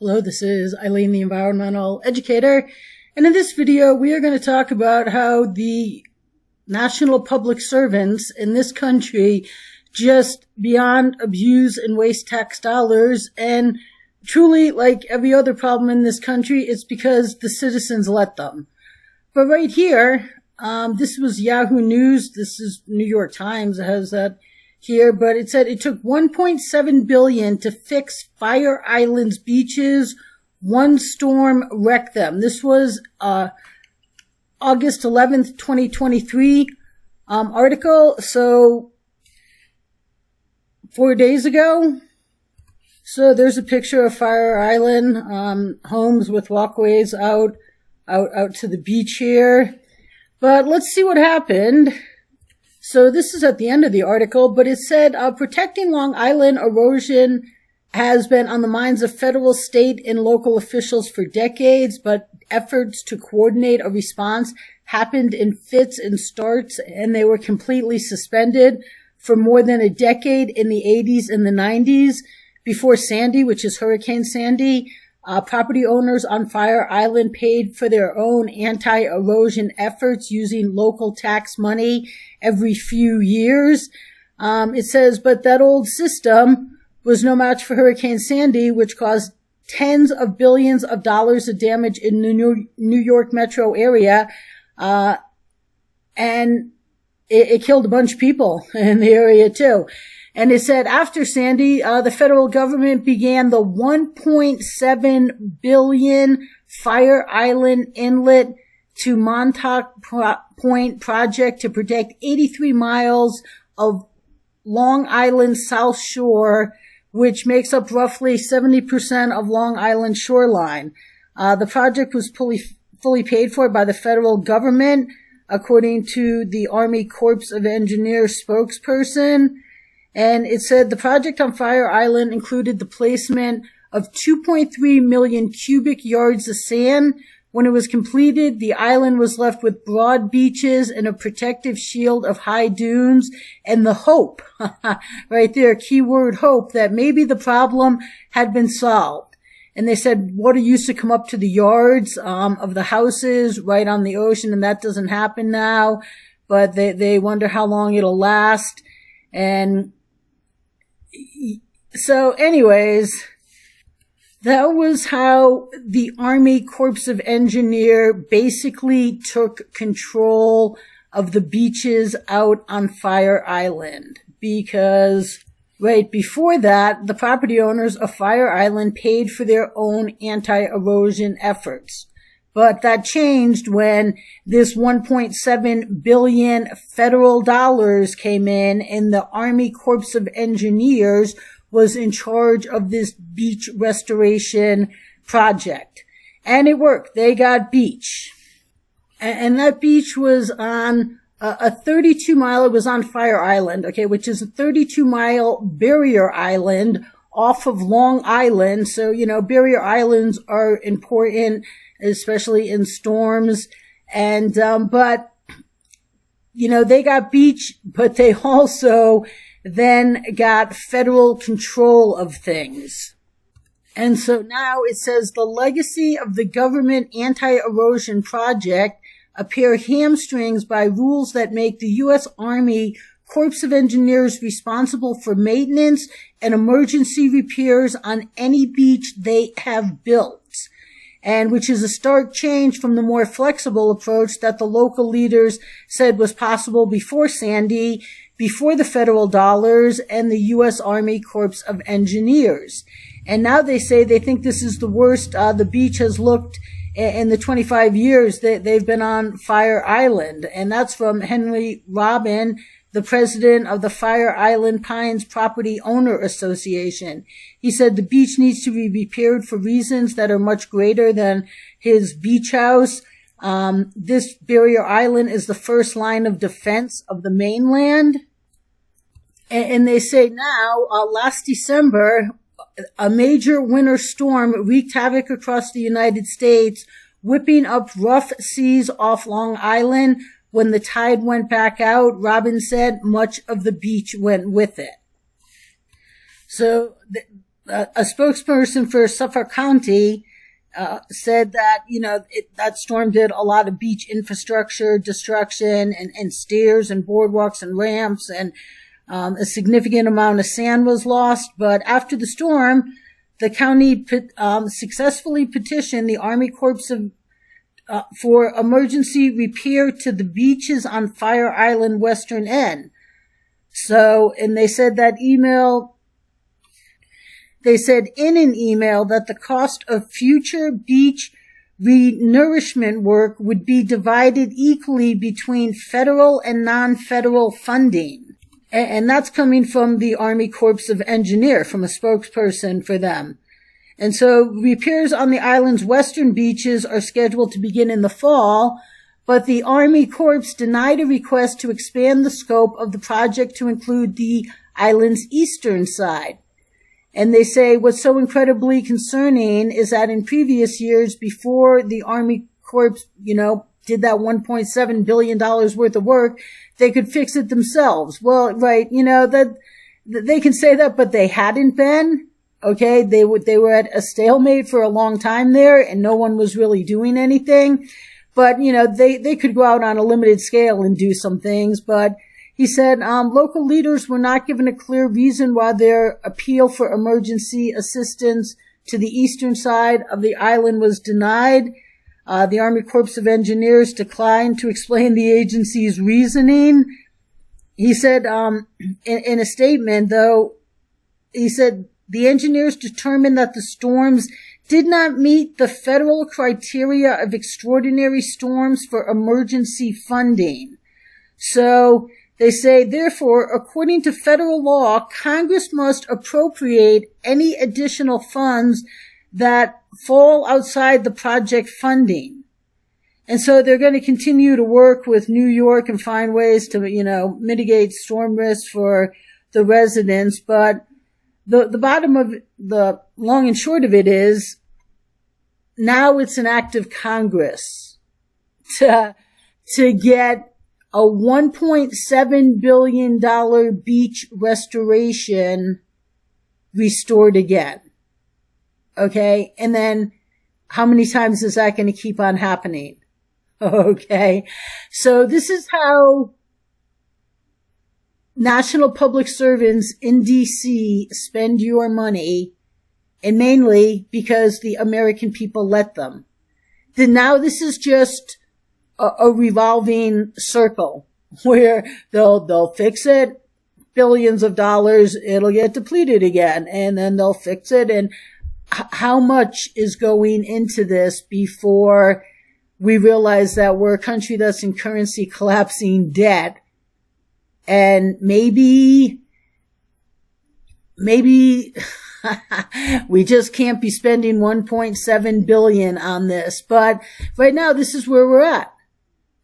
Hello, this is Eileen, the environmental educator, and in this video we are going to talk about how the national public servants in this country just beyond abuse and waste tax dollars, and truly, like every other problem in this country, it's because the citizens let them. But right here, this was Yahoo News, this is New York Times, it has that here, but it said it took $1.7 billion to fix Fire Island's beaches. One storm wrecked them. This was August 11th, 2023 article, so 4 days ago. So there's a picture of Fire Island, homes with walkways out to the beach here. But let's see what happened. So this is at the end of the article, but it said, protecting Long Island erosion has been on the minds of federal, state, and local officials for decades, but efforts to coordinate a response happened in fits and starts, and they were completely suspended for more than a decade in the 80s and the 90s. Before Sandy, which is Hurricane Sandy, property owners on Fire Island paid for their own anti-erosion efforts using local tax money every few years. It says, but that old system was no match for Hurricane Sandy, which caused tens of billions of dollars of damage in the New York metro area. And it killed a bunch of people in the area too. And it said after Sandy, the federal government began the $1.7 billion Fire Island Inlet to Montauk Point project to protect 83 miles of Long Island's South Shore, which makes up roughly 70% of Long Island shoreline. The project was fully paid for by the federal government, according to the Army Corps of Engineers spokesperson. And it said the project on Fire Island included the placement of 2.3 million cubic yards of sand. When it was completed, the island was left with broad beaches and a protective shield of high dunes, and the hope, right there, keyword hope, that maybe the problem had been solved. And they said water used to come up to the yards of the houses right on the ocean, and that doesn't happen now, but they wonder how long it'll last. And so anyways, that was how the Army Corps of Engineers basically took control of the beaches out on Fire Island. Because right before that, the property owners of Fire Island paid for their own anti-erosion efforts. But that changed when this $1.7 billion federal dollars came in, and the Army Corps of Engineers was in charge of this beach restoration project. And it worked. They got beach. And that beach was on a 32-mile, it was on Fire Island, okay, which is a 32-mile barrier island off of Long Island. So, barrier islands are important, especially in storms. And, but, they got beach, but they also then got federal control of things. And so now it says the legacy of the government anti-erosion project appear hamstrings by rules that make the U.S. Army Corps of Engineers responsible for maintenance and emergency repairs on any beach they have built. And which is a stark change from the more flexible approach that the local leaders said was possible before Sandy, before the federal dollars and the U.S. Army Corps of Engineers. And now they say they think this is the worst the beach has looked in the 25 years that they've been on Fire Island. And that's from Henry Robin, the president of the Fire Island Pines Property Owner Association. He said the beach needs to be repaired for reasons that are much greater than his beach house. This barrier island is the first line of defense of the mainland. And they say now, last December, a major winter storm wreaked havoc across the United States, whipping up rough seas off Long Island. When the tide went back out, Robin said much of the beach went with it. So a spokesperson for Suffolk County said that, that storm did a lot of beach infrastructure destruction and stairs and boardwalks and ramps, and a significant amount of sand was lost. But after the storm, the county successfully petitioned the Army Corps of for emergency repair to the beaches on Fire Island western end. So, and they said in an email that the cost of future beach renourishment work would be divided equally between federal and non-federal funding. And that's coming from the Army Corps of Engineers, from a spokesperson for them. And so repairs on the island's western beaches are scheduled to begin in the fall, but the Army Corps denied a request to expand the scope of the project to include the island's eastern side. And they say what's so incredibly concerning is that in previous years, before the Army Corps, did that $1.7 billion worth of work, they could fix it themselves. Well, right, that they can say that, but they hadn't been. Okay, they were at a stalemate for a long time there, and no one was really doing anything. But, they could go out on a limited scale and do some things. But he said local leaders were not given a clear reason why their appeal for emergency assistance to the eastern side of the island was denied. The Army Corps of Engineers declined to explain the agency's reasoning. He said in a statement, though, he said, the engineers determined that the storms did not meet the federal criteria of extraordinary storms for emergency funding. So they say, therefore, according to federal law, Congress must appropriate any additional funds that fall outside the project funding. And so they're going to continue to work with New York and find ways to, mitigate storm risks for the residents. But the bottom of the long and short of it is now it's an act of Congress to get a $1.7 billion beach restoration restored again. Okay. And then how many times is that going to keep on happening? Okay. So this is how national public servants in DC spend your money, and mainly because the American people let them. Then now this is just a revolving circle where they'll fix it, billions of dollars, it'll get depleted again, and then they'll fix it. And how much is going into this before we realize that we're a country that's in currency collapsing debt? And maybe we just can't be spending $1.7 billion on this. But right now, this is where we're at.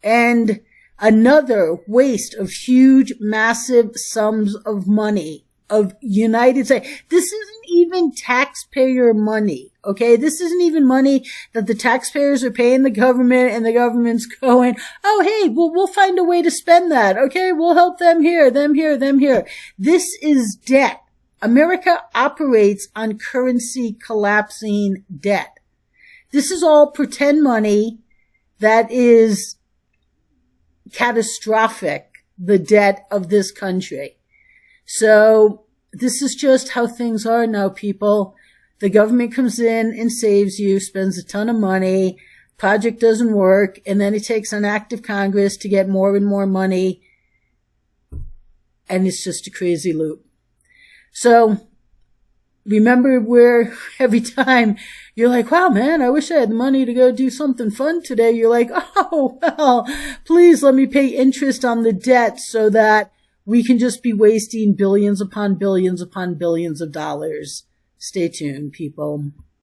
And another waste of huge, massive sums of money of United States. This isn't even taxpayer money. Okay. This isn't even money that the taxpayers are paying the government, and the government's going, oh, hey, well, we'll find a way to spend that. Okay. We'll help them here, them here, them here. This is debt. America operates on currency collapsing debt. This is all pretend money that is catastrophic, the debt of this country. So this is just how things are now, people. The government comes in and saves you, spends a ton of money, project doesn't work, and then it takes an act of Congress to get more and more money, and it's just a crazy loop. So remember where every time you're like, wow, man, I wish I had the money to go do something fun today. You're like, oh, well, please let me pay interest on the debt so that we can just be wasting billions upon billions upon billions of dollars. Stay tuned, people.